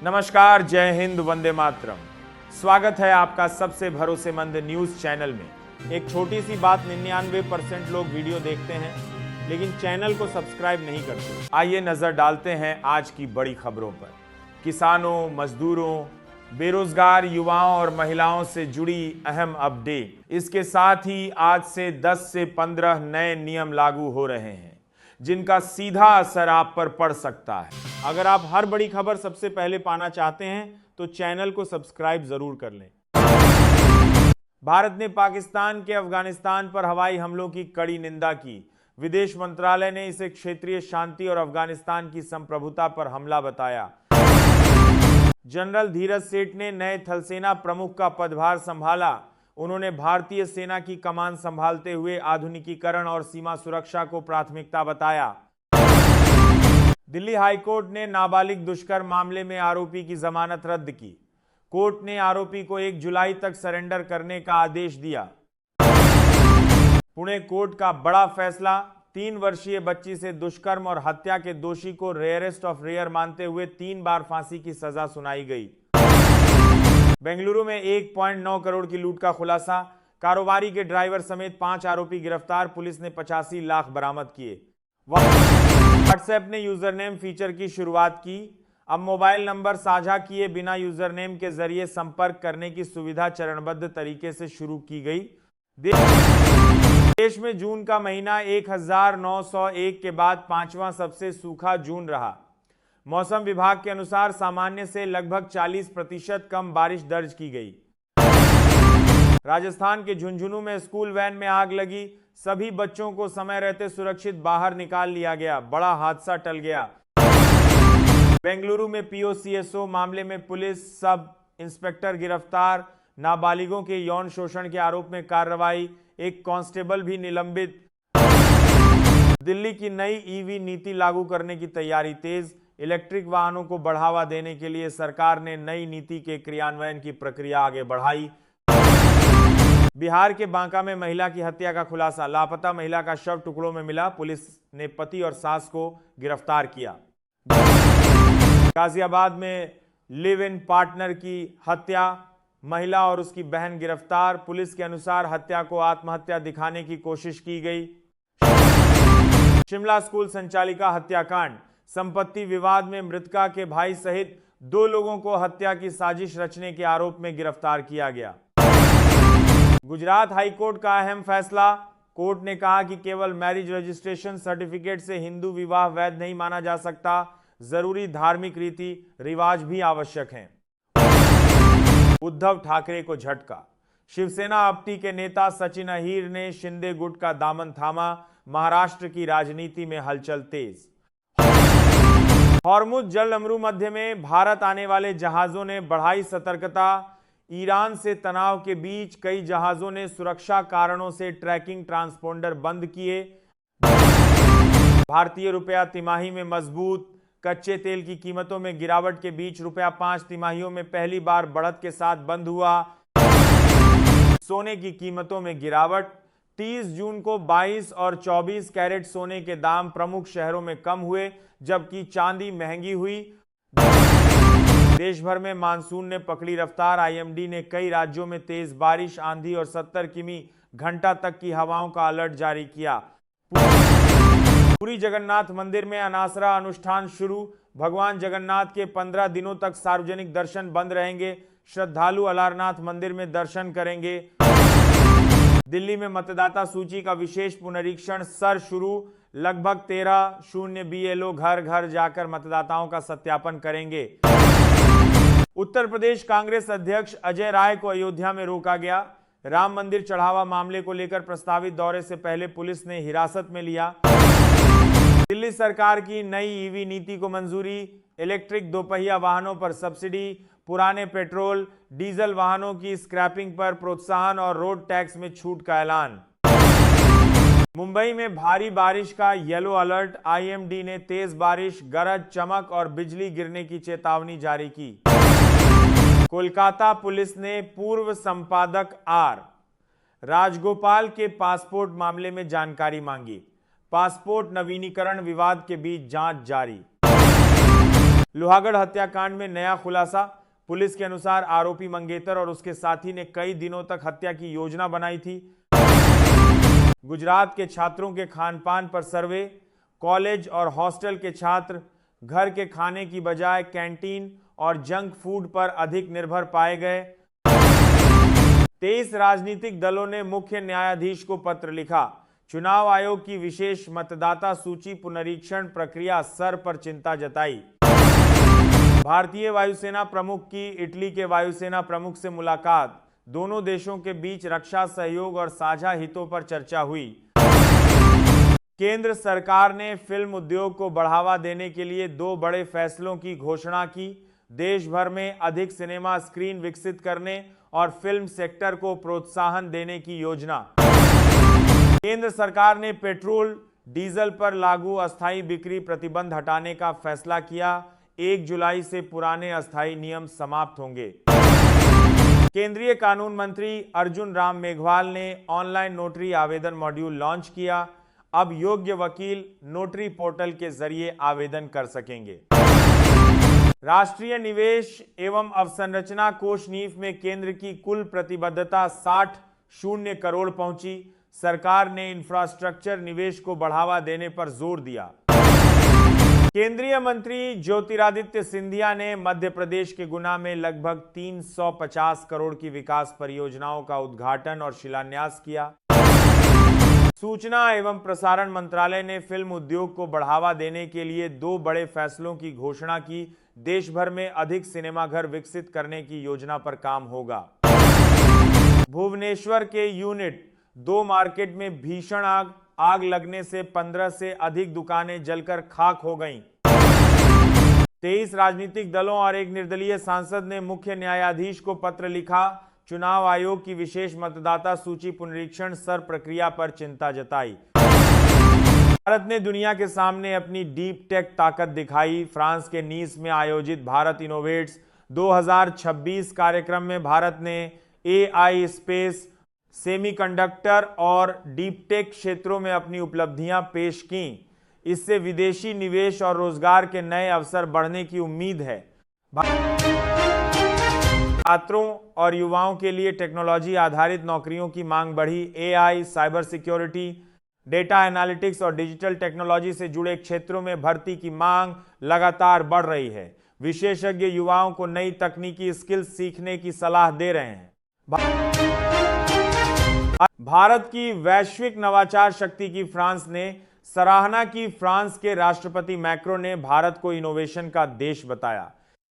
नमस्कार, जय हिंद, वंदे मातरम। स्वागत है आपका सबसे भरोसेमंद न्यूज चैनल में। एक छोटी सी बात, 99% लोग वीडियो देखते हैं लेकिन चैनल को सब्सक्राइब नहीं करते। आइए नजर डालते हैं आज की बड़ी खबरों पर। किसानों, मजदूरों, बेरोजगार युवाओं और महिलाओं से जुड़ी अहम अपडेट। इसके साथ ही आज से 10 से 15 नए नियम लागू हो रहे हैं जिनका सीधा असर आप पर पड़ सकता है। अगर आप हर बड़ी खबर सबसे पहले पाना चाहते हैं तो चैनल को सब्सक्राइब जरूर कर लें। भारत ने पाकिस्तान के अफगानिस्तान पर हवाई हमलों की कड़ी निंदा की। विदेश मंत्रालय ने इसे क्षेत्रीय शांति और अफगानिस्तान की संप्रभुता पर हमला बताया। जनरल धीरज सेठ ने नए थल सेना प्रमुख का पदभार संभाला। उन्होंने भारतीय सेना की कमान संभालते हुए आधुनिकीकरण और सीमा सुरक्षा को प्राथमिकता बताया। दिल्ली हाईकोर्ट ने नाबालिग दुष्कर्म मामले में आरोपी की जमानत रद्द की। कोर्ट ने आरोपी को 1 जुलाई तक सरेंडर करने का आदेश दिया। पुणे कोर्ट का बड़ा फैसला, 3 वर्षीय बच्ची से दुष्कर्म और हत्या के दोषी को रेयरेस्ट ऑफ रेयर मानते हुए 3 बार फांसी की सजा सुनाई गई। बेंगलुरु में 1.9 करोड़ की लूट का खुलासा, कारोबारी के ड्राइवर समेत 5 आरोपी गिरफ्तार। पुलिस ने 85 लाख बरामद किए। व्हाट्सएप ने यूजरनेम फीचर की शुरुआत की। अब मोबाइल नंबर साझा किए बिना यूजरनेम के जरिए संपर्क करने की सुविधा चरणबद्ध तरीके से शुरू की गई। देश में जून का महीना 1901 के बाद 5वां सबसे सूखा जून रहा। मौसम विभाग के अनुसार सामान्य से लगभग 40% कम बारिश दर्ज की गई। राजस्थान के झुंझुनू में स्कूल वैन में आग लगी। सभी बच्चों को समय रहते सुरक्षित बाहर निकाल लिया गया। बड़ा हादसा टल गया। बेंगलुरु में पीओसीएसओ मामले में पुलिस सब इंस्पेक्टर गिरफ्तार। नाबालिगों के यौन शोषण के आरोप में कार्रवाई। एक कांस्टेबल भी निलंबित। दिल्ली की नई ईवी नीति लागू करने की तैयारी तेज। इलेक्ट्रिक वाहनों को बढ़ावा देने के लिए सरकार ने नई नीति के क्रियान्वयन की प्रक्रिया आगे बढ़ाई। बिहार के बांका में महिला की हत्या का खुलासा, लापता महिला का शव टुकड़ों में मिला। पुलिस ने पति और सास को गिरफ्तार किया। गाजियाबाद में लिव इन पार्टनर की हत्या, महिला और उसकी बहन गिरफ्तार। पुलिस के अनुसार हत्या को आत्महत्या दिखाने की कोशिश की गई। शिमला स्कूल संचालिका हत्याकांड, संपत्ति विवाद में मृतका के भाई सहित 2 लोगों को हत्या की साजिश रचने के आरोप में गिरफ्तार किया गया। गुजरात हाईकोर्ट का अहम फैसला, कोर्ट ने कहा कि केवल मैरिज रजिस्ट्रेशन सर्टिफिकेट से हिंदू विवाह वैध नहीं माना जा सकता। जरूरी धार्मिक रीति रिवाज भी आवश्यक हैं। उद्धव ठाकरे को झटका, शिवसेना अपटी के नेता सचिन अहीर ने शिंदे गुट का दामन थामा। महाराष्ट्र की राजनीति में हलचल तेज। हॉर्मुज जल अमरू मध्य में भारत आने वाले जहाजों ने बढ़ाई सतर्कता। ईरान से तनाव के बीच कई जहाजों ने सुरक्षा कारणों से ट्रैकिंग ट्रांसपोंडर बंद किए। भारतीय रुपया तिमाही में मजबूत। कच्चे तेल की कीमतों में गिरावट के बीच रुपया 5 तिमाहियों में पहली बार बढ़त के साथ बंद हुआ। सोने की कीमतों में गिरावट, 30 जून को 22 और 24 कैरेट सोने के दाम प्रमुख शहरों में कम हुए जबकि चांदी महंगी हुई। देश भर में मानसून ने पकड़ी रफ्तार। आईएमडी ने कई राज्यों में तेज बारिश, आंधी और 70 किमी घंटा तक की हवाओं का अलर्ट जारी किया। पुरी जगन्नाथ मंदिर में अनासरा अनुष्ठान शुरू। भगवान जगन्नाथ के 15 दिनों तक सार्वजनिक दर्शन बंद रहेंगे। श्रद्धालु अलारनाथ मंदिर में दर्शन करेंगे। दिल्ली में मतदाता सूची का विशेष पुनरीक्षण सर शुरू। लगभग 13,000 बीएलओ घर घर जाकर मतदाताओं का सत्यापन करेंगे। उत्तर प्रदेश कांग्रेस अध्यक्ष अजय राय को अयोध्या में रोका गया। राम मंदिर चढ़ावा मामले को लेकर प्रस्तावित दौरे से पहले पुलिस ने हिरासत में लिया। दिल्ली सरकार की नई ईवी नीति को मंजूरी। इलेक्ट्रिक दोपहिया वाहनों पर सब्सिडी, पुराने पेट्रोल डीजल वाहनों की स्क्रैपिंग पर प्रोत्साहन और रोड टैक्स में छूट का ऐलान। मुंबई में भारी बारिश का येलो अलर्ट। आईएमडी ने तेज बारिश, गरज, चमक और बिजली गिरने की चेतावनी जारी की। कोलकाता पुलिस ने पूर्व संपादक आर राजगोपाल के पासपोर्ट मामले में जानकारी मांगी। पासपोर्ट नवीनीकरण विवाद के बीच जांच जारी। लोहागढ़ हत्याकांड में नया खुलासा। पुलिस के अनुसार आरोपी मंगेतर और उसके साथी ने कई दिनों तक हत्या की योजना बनाई थी। गुजरात के छात्रों के खान-पान पर सर्वे। कॉलेज और हॉस्टल के छात्र घर के खाने की बजाय कैंटीन और जंक फूड पर अधिक निर्भर पाए गए। 23 राजनीतिक दलों ने मुख्य न्यायाधीश को पत्र लिखा। चुनाव आयोग की विशेष मतदाता सूची पुनरीक्षण प्रक्रिया सर पर चिंता जताई। भारतीय वायुसेना प्रमुख की इटली के वायुसेना प्रमुख से मुलाकात। दोनों देशों के बीच रक्षा सहयोग और साझा हितों पर चर्चा हुई। केंद्र सरकार ने फिल्म उद्योग को बढ़ावा देने के लिए 2 बड़े फैसलों की घोषणा की। देश भर में अधिक सिनेमा स्क्रीन विकसित करने और फिल्म सेक्टर को प्रोत्साहन देने की योजना। केंद्र सरकार ने पेट्रोल डीजल पर लागू अस्थायी बिक्री प्रतिबंध हटाने का फैसला किया। 1 जुलाई से पुराने अस्थायी नियम समाप्त होंगे। केंद्रीय कानून मंत्री अर्जुन राम मेघवाल ने ऑनलाइन नोटरी आवेदन मॉड्यूल लॉन्च किया। अब योग्य वकील नोटरी पोर्टल के जरिए आवेदन कर सकेंगे। राष्ट्रीय निवेश एवं अवसंरचना कोष नीफ में केंद्र की कुल प्रतिबद्धता 60 करोड़ पहुंची। सरकार ने इंफ्रास्ट्रक्चर निवेश को बढ़ावा देने पर जोर दिया। केंद्रीय मंत्री ज्योतिरादित्य सिंधिया ने मध्य प्रदेश के गुना में लगभग 350 करोड़ की विकास परियोजनाओं का उद्घाटन और शिलान्यास किया। सूचना एवं प्रसारण मंत्रालय ने फिल्म उद्योग को बढ़ावा देने के लिए 2 बड़े फैसलों की घोषणा की। देश भर में अधिक सिनेमाघर विकसित करने की योजना पर काम होगा। भुवनेश्वर के यूनिट 2 मार्केट में भीषण आग लगने से 15 से अधिक दुकानें जलकर खाक हो गईं। 23 राजनीतिक दलों और एक निर्दलीय सांसद ने मुख्य न्यायाधीश को पत्र लिखा। चुनाव आयोग की विशेष मतदाता सूची पुनरीक्षण सर प्रक्रिया पर चिंता जताई। भारत ने दुनिया के सामने अपनी डीप टेक ताकत दिखाई। फ्रांस के नीस में आयोजित भारत इनोवेट्स 2026 कार्यक्रम में भारत ने एआई, स्पेस, सेमीकंडक्टर और डीप टेक क्षेत्रों में अपनी उपलब्धियां पेश की। इससे विदेशी निवेश और रोजगार के नए अवसर बढ़ने की उम्मीद है। छात्रों और युवाओं के लिए टेक्नोलॉजी आधारित नौकरियों की मांग बढ़ी। AI, cyber security, data analytics और डिजिटल टेक्नोलॉजी से जुड़े क्षेत्रों में भर्ती की मांग लगातार बढ़ रही है। विशेषज्ञ युवाओं को नई तकनीकी स्किल्स सीखने की सलाह दे रहे हैं। भारत की वैश्विक नवाचार शक्ति की फ्रांस ने सराहना की। फ्रांस के राष्ट्रपति मैक्रो ने भारत को इनोवेशन का देश बताया।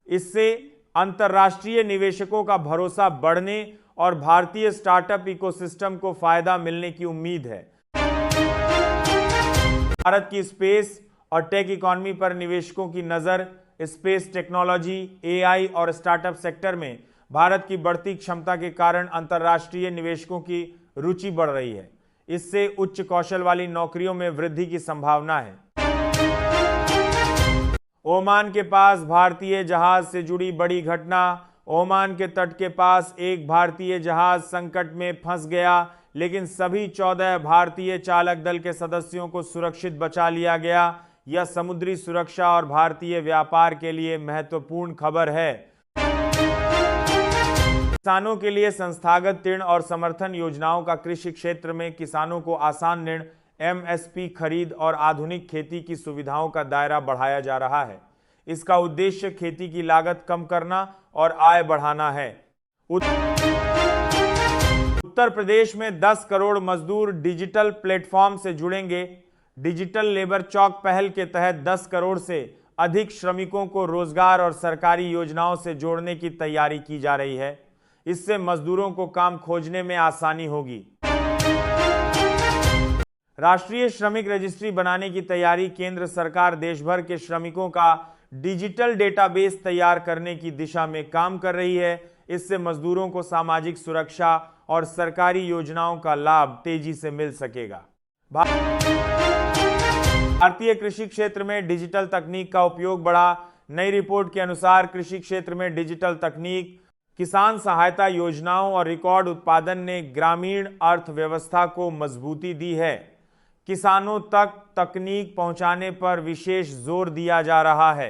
इससे अंतर्राष्ट्रीय निवेशकों का भरोसा बढ़ने और भारतीय स्टार्टअप इकोसिस्टम को फायदा मिलने की उम्मीद है। भारत की स्पेस और टेक इकोनॉमी पर निवेशकों की नजर। स्पेस टेक्नोलॉजी, एआई और स्टार्टअप सेक्टर में भारत की बढ़ती क्षमता के कारण अंतर्राष्ट्रीय निवेशकों की रुचि बढ़ रही है। इससे उच्च कौशल वाली नौकरियों में वृद्धि की संभावना है। ओमान के पास भारतीय जहाज से जुड़ी बड़ी घटना। ओमान के तट के पास एक भारतीय जहाज संकट में फंस गया, लेकिन सभी 14 भारतीय चालक दल के सदस्यों को सुरक्षित बचा लिया गया। यह समुद्री सुरक्षा और भारतीय व्यापार के लिए महत्वपूर्ण खबर है। किसानों के लिए संस्थागत ऋण और समर्थन योजनाओं का कृषि क्षेत्र में किसानों को आसान ऋण, एमएसपी खरीद और आधुनिक खेती की सुविधाओं का दायरा बढ़ाया जा रहा है। इसका उद्देश्य खेती की लागत कम करना और आय बढ़ाना है। उत्तर प्रदेश में 10 करोड़ मजदूर डिजिटल प्लेटफॉर्म से जुड़ेंगे। डिजिटल लेबर चौक पहल के तहत 10 करोड़ से अधिक श्रमिकों को रोजगार और सरकारी योजनाओं से जोड़ने की तैयारी की जा रही है। इससे मजदूरों को काम खोजने में आसानी होगी। राष्ट्रीय श्रमिक रजिस्ट्री बनाने की तैयारी। केंद्र सरकार देश भर के श्रमिकों का डिजिटल डेटाबेस तैयार करने की दिशा में काम कर रही है। इससे मजदूरों को सामाजिक सुरक्षा और सरकारी योजनाओं का लाभ तेजी से मिल सकेगा। भारतीय कृषि क्षेत्र में डिजिटल तकनीक का उपयोग बढ़ा। नई रिपोर्ट के अनुसार कृषि क्षेत्र में डिजिटल तकनीक, किसान सहायता योजनाओं और रिकॉर्ड उत्पादन ने ग्रामीण अर्थव्यवस्था को मजबूती दी है। किसानों तक तकनीक पहुंचाने पर विशेष जोर दिया जा रहा है।